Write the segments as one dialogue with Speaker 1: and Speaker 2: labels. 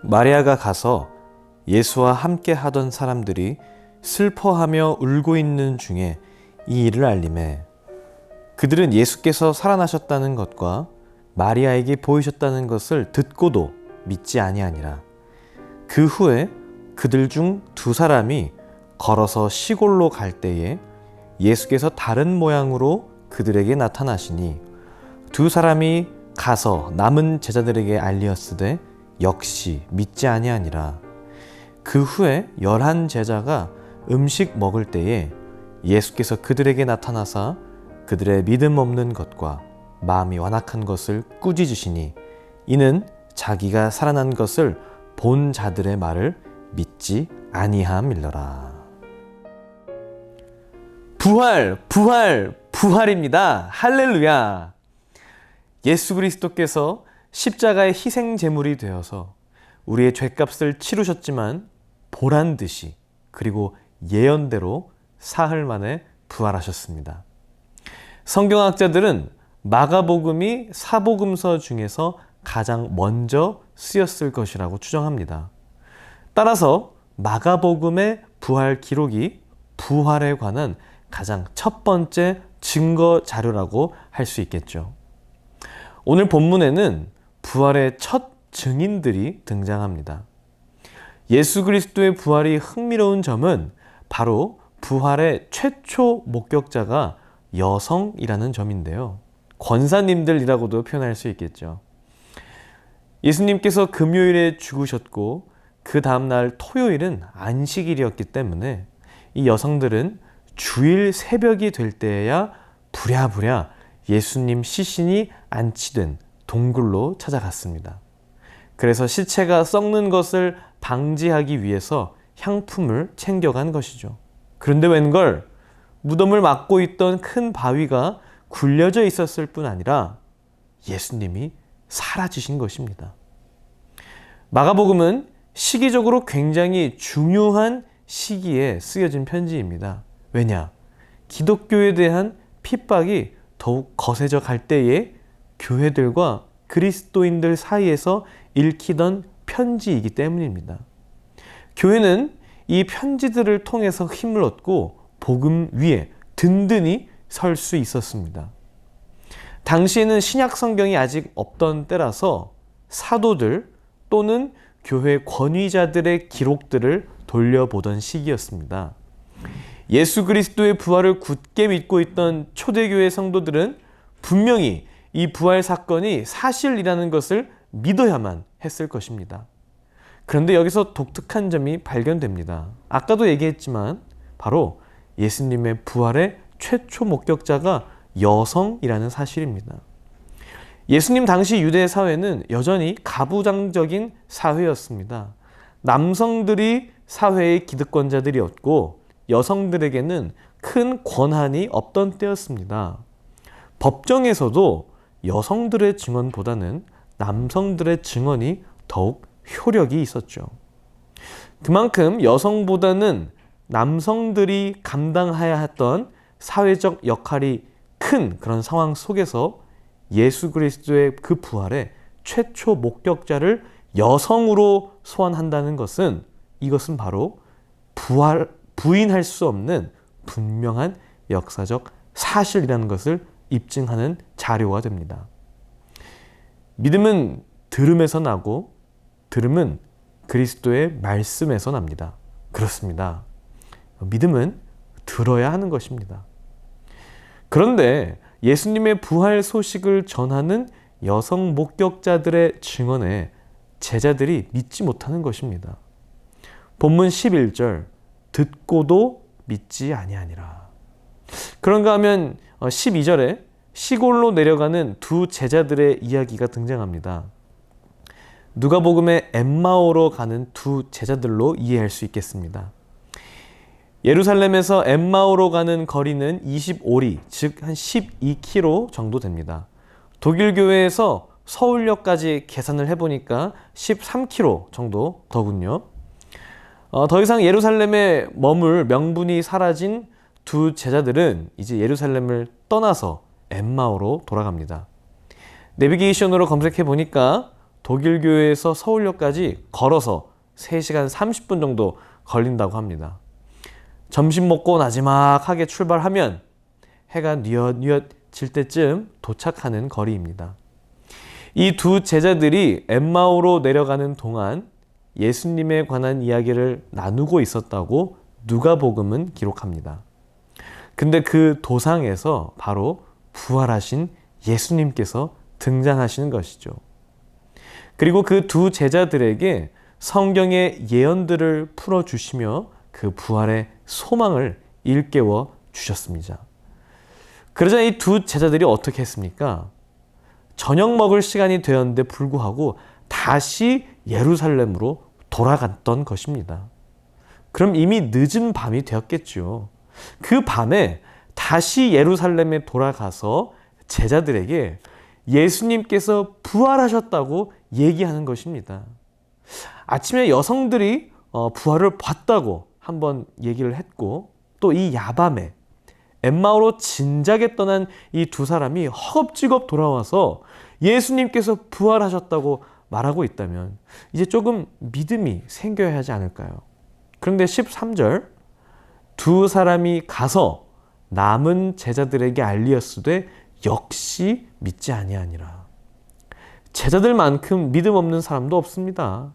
Speaker 1: 마리아가 가서 예수와 함께 하던 사람들이 슬퍼하며 울고 있는 중에 이 일을 알림해 그들은 예수께서 살아나셨다는 것과 마리아에게 보이셨다는 것을 듣고도 믿지 아니하니라. 그 후에 그들 중 두 사람이 걸어서 시골로 갈 때에 예수께서 다른 모양으로 그들에게 나타나시니 두 사람이 가서 남은 제자들에게 알리었으되 역시 믿지 아니하니라. 그 후에 11 제자가 음식 먹을 때에 예수께서 그들에게 나타나사 그들의 믿음 없는 것과 마음이 완악한 것을 꾸짖으시니 이는 자기가 살아난 것을 본 자들의 말을 믿지 아니함일러라. 부활, 부활, 부활입니다. 할렐루야. 예수 그리스도께서 십자가의 희생 제물이 되어서 우리의 죄값을 치르셨지만 보란 듯이 그리고 예언대로 사흘 만에 부활하셨습니다. 성경학자들은 마가복음이 사복음서 중에서 가장 먼저 쓰였을 것이라고 추정합니다. 따라서 마가복음의 부활 기록이 부활에 관한 가장 첫 번째 증거 자료라고 할 수 있겠죠. 오늘 본문에는 부활의 첫 증인들이 등장합니다. 예수 그리스도의 부활이 흥미로운 점은 바로 부활의 최초 목격자가 여성이라는 점인데요. 권사님들이라고도 표현할 수 있겠죠. 예수님께서 금요일에 죽으셨고 그 다음날 토요일은 안식일이었기 때문에 이 여성들은 주일 새벽이 될 때에야 부랴부랴 예수님 시신이 안치된 동굴로 찾아갔습니다. 그래서 시체가 썩는 것을 방지하기 위해서 향품을 챙겨간 것이죠. 그런데 웬걸 무덤을 막고 있던 큰 바위가 굴려져 있었을 뿐 아니라 예수님이 사라지신 것입니다. 마가복음은 시기적으로 굉장히 중요한 시기에 쓰여진 편지입니다. 왜냐? 기독교에 대한 핍박이 더욱 거세져 갈 때에 교회들과 그리스도인들 사이에서 읽히던 편지이기 때문입니다. 교회는 이 편지들을 통해서 힘을 얻고 복음 위에 든든히 설 수 있었습니다. 당시에는 신약 성경이 아직 없던 때라서 사도들 또는 교회 권위자들의 기록들을 돌려보던 시기였습니다. 예수 그리스도의 부활을 굳게 믿고 있던 초대교회 성도들은 분명히 이 부활 사건이 사실이라는 것을 믿어야만 했을 것입니다. 그런데 여기서 독특한 점이 발견됩니다. 아까도 얘기했지만 바로 예수님의 부활의 최초 목격자가 여성이라는 사실입니다. 예수님 당시 유대 사회는 여전히 가부장적인 사회였습니다. 남성들이 사회의 기득권자들이었고 여성들에게는 큰 권한이 없던 때였습니다. 법정에서도 여성들의 증언보다는 남성들의 증언이 더욱 효력이 있었죠. 그만큼 여성보다는 남성들이 감당해야 했던 사회적 역할이 큰 그런 상황 속에서 예수 그리스도의 그 부활의 최초 목격자를 여성으로 소환한다는 것은 이것은 바로 부인할 수 없는 분명한 역사적 사실이라는 것을 입증하는 자료가 됩니다. 믿음은 들음에서 나고 들음은 그리스도의 말씀에서 납니다. 그렇습니다. 믿음은 들어야 하는 것입니다. 그런데 예수님의 부활 소식을 전하는 여성 목격자들의 증언에 제자들이 믿지 못하는 것입니다. 본문 11절 듣고도 믿지 아니하니라. 그런가 하면 12절에 시골로 내려가는 두 제자들의 이야기가 등장합니다. 누가복음의 엠마오로 가는 두 제자들로 이해할 수 있겠습니다. 예루살렘에서 엠마오로 가는 거리는 25리, 즉 한 12km 정도 됩니다. 독일 교회에서 서울역까지 계산을 해보니까 13km 정도 더군요. 더 이상 예루살렘에 머물 명분이 사라진 두 제자들은 이제 예루살렘을 떠나서 엠마오로 돌아갑니다. 내비게이션으로 검색해 보니까 독일 교회에서 서울역까지 걸어서 3시간 30분 정도 걸린다고 합니다. 점심 먹고 나지막하게 출발하면 해가 뉘엿뉘엿 질 때쯤 도착하는 거리입니다. 이 두 제자들이 엠마오로 내려가는 동안 예수님에 관한 이야기를 나누고 있었다고 누가복음은 기록합니다. 근데 그 도상에서 바로 부활하신 예수님께서 등장하시는 것이죠. 그리고 그 두 제자들에게 성경의 예언들을 풀어주시며 그 부활의 소망을 일깨워 주셨습니다. 그러자 이 두 제자들이 어떻게 했습니까? 저녁 먹을 시간이 되었는데 불구하고 다시 예루살렘으로 돌아갔던 것입니다. 그럼 이미 늦은 밤이 되었겠죠. 그 밤에 다시 예루살렘에 돌아가서 제자들에게 예수님께서 부활하셨다고 얘기하는 것입니다. 아침에 여성들이 부활을 봤다고 한번 얘기를 했고, 또 이 야밤에 엠마오로 진작에 떠난 이 두 사람이 허겁지겁 돌아와서 예수님께서 부활하셨다고 말하고 있다면 이제 조금 믿음이 생겨야 하지 않을까요? 그런데 13절, 두 사람이 가서 남은 제자들에게 알리었으되 역시 믿지 아니하니라. 제자들만큼 믿음 없는 사람도 없습니다.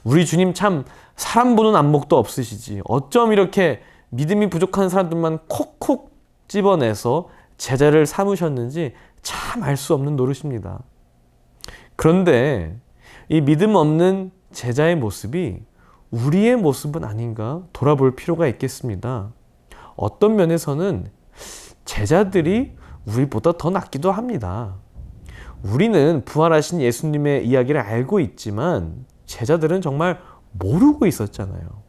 Speaker 1: 우리 주님 참 사람 보는 안목도 없으시지. 어쩜 이렇게 믿음이 부족한 사람들만 콕콕 집어내서 제자를 삼으셨는지 참 알 수 없는 노릇입니다. 그런데 이 믿음 없는 제자의 모습이 우리의 모습은 아닌가 돌아볼 필요가 있겠습니다. 어떤 면에서는 제자들이 우리보다 더 낫기도 합니다. 우리는 부활하신 예수님의 이야기를 알고 있지만 제자들은 정말 모르고 있었잖아요.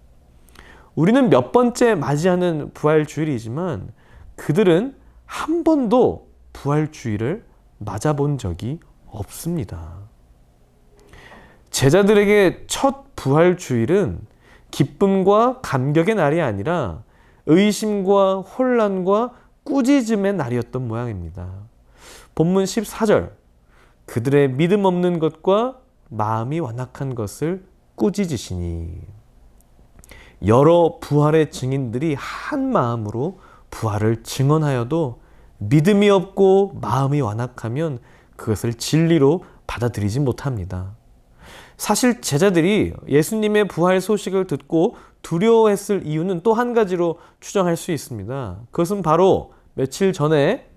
Speaker 1: 우리는 몇 번째 맞이하는 부활주일이지만 그들은 한 번도 부활주일을 맞아본 적이 없습니다. 제자들에게 첫 부활주일은 기쁨과 감격의 날이 아니라 의심과 혼란과 꾸짖음의 날이었던 모양입니다. 본문 14절, 그들의 믿음 없는 것과 마음이 완악한 것을 꾸짖으시니. 여러 부활의 증인들이 한 마음으로 부활을 증언하여도 믿음이 없고 마음이 완악하면 그것을 진리로 받아들이지 못합니다. 사실 제자들이 예수님의 부활 소식을 듣고 두려워했을 이유는 또 한 가지로 추정할 수 있습니다. 그것은 바로 며칠 전에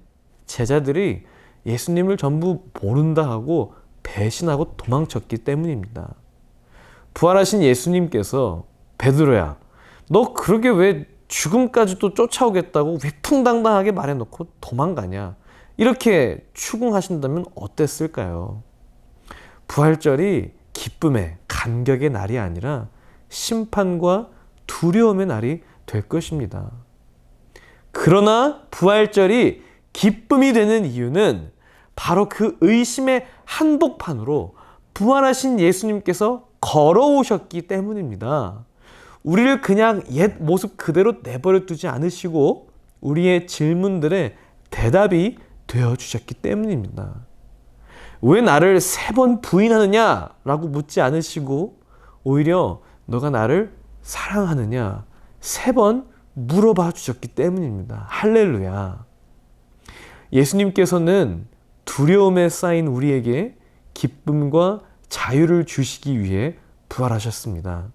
Speaker 1: 제자들이 예수님을 전부 모른다 하고 배신하고 도망쳤기 때문입니다. 부활하신 예수님께서 베드로야, 너 그러게 왜 죽음까지도 쫓아오겠다고 위풍당당하게 말해놓고 도망가냐, 이렇게 추궁하신다면 어땠을까요? 부활절이 기쁨의 감격의 날이 아니라 심판과 두려움의 날이 될 것입니다. 그러나 부활절이 기쁨이 되는 이유는 바로 그 의심의 한복판으로 부활하신 예수님께서 걸어오셨기 때문입니다. 우리를 그냥 옛 모습 그대로 내버려 두지 않으시고 우리의 질문들에 대답이 되어주셨기 때문입니다. 왜 나를 3번 부인하느냐 라고 묻지 않으시고 오히려 너가 나를 사랑하느냐 3번 물어봐 주셨기 때문입니다. 할렐루야. 예수님께서는 두려움에 쌓인 우리에게 기쁨과 자유를 주시기 위해 부활하셨습니다.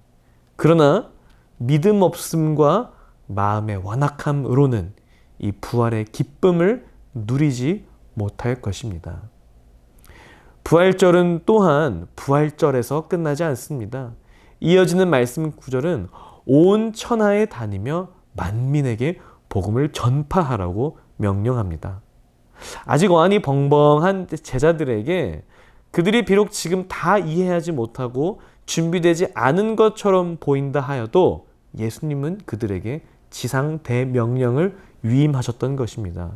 Speaker 1: 그러나 믿음 없음과 마음의 완악함으로는 이 부활의 기쁨을 누리지 못할 것입니다. 부활절은 또한 부활절에서 끝나지 않습니다. 이어지는 말씀 구절은 온 천하에 다니며 만민에게 복음을 전파하라고 명령합니다. 아직 어안이 벙벙한 제자들에게 그들이 비록 지금 다 이해하지 못하고 준비되지 않은 것처럼 보인다 하여도 예수님은 그들에게 지상 대명령을 위임하셨던 것입니다.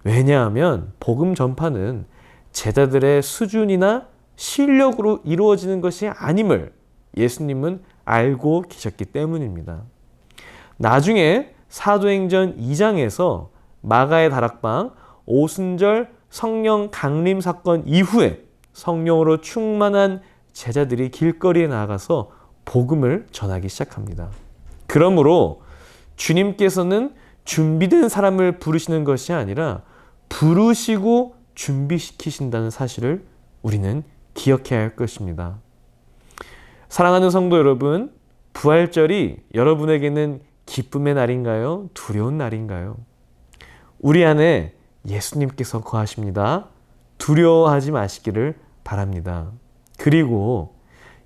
Speaker 1: 왜냐하면 복음 전파는 제자들의 수준이나 실력으로 이루어지는 것이 아님을 예수님은 알고 계셨기 때문입니다. 나중에 사도행전 2장에서 마가의 다락방, 오순절 성령 강림 사건 이후에 성령으로 충만한 제자들이 길거리에 나가서 복음을 전하기 시작합니다. 그러므로 주님께서는 준비된 사람을 부르시는 것이 아니라 부르시고 준비시키신다는 사실을 우리는 기억해야 할 것입니다. 사랑하는 성도 여러분, 부활절이 여러분에게는 기쁨의 날인가요? 두려운 날인가요? 우리 안에 예수님께서 거하십니다. 두려워하지 마시기를 바랍니다. 그리고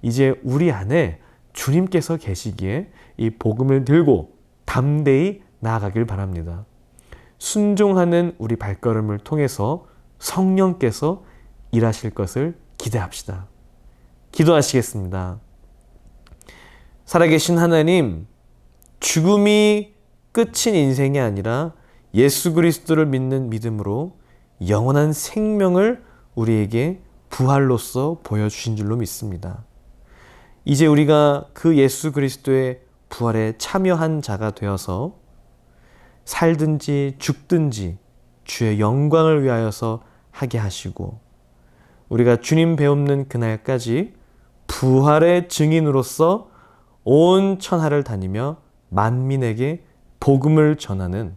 Speaker 1: 이제 우리 안에 주님께서 계시기에 이 복음을 들고 담대히 나아가길 바랍니다. 순종하는 우리 발걸음을 통해서 성령께서 일하실 것을 기대합시다. 기도하시겠습니다. 살아계신 하나님, 죽음이 끝인 인생이 아니라 예수 그리스도를 믿는 믿음으로 영원한 생명을 우리에게 부활로서 보여주신 줄로 믿습니다. 이제 우리가 그 예수 그리스도의 부활에 참여한 자가 되어서 살든지 죽든지 주의 영광을 위하여서 하게 하시고 우리가 주님 배움는 그날까지 부활의 증인으로서 온 천하를 다니며 만민에게 복음을 전하는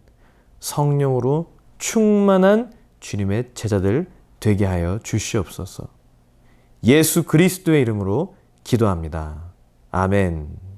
Speaker 1: 성령으로 충만한 주님의 제자들 되게 하여 주시옵소서. 예수 그리스도의 이름으로 기도합니다. 아멘.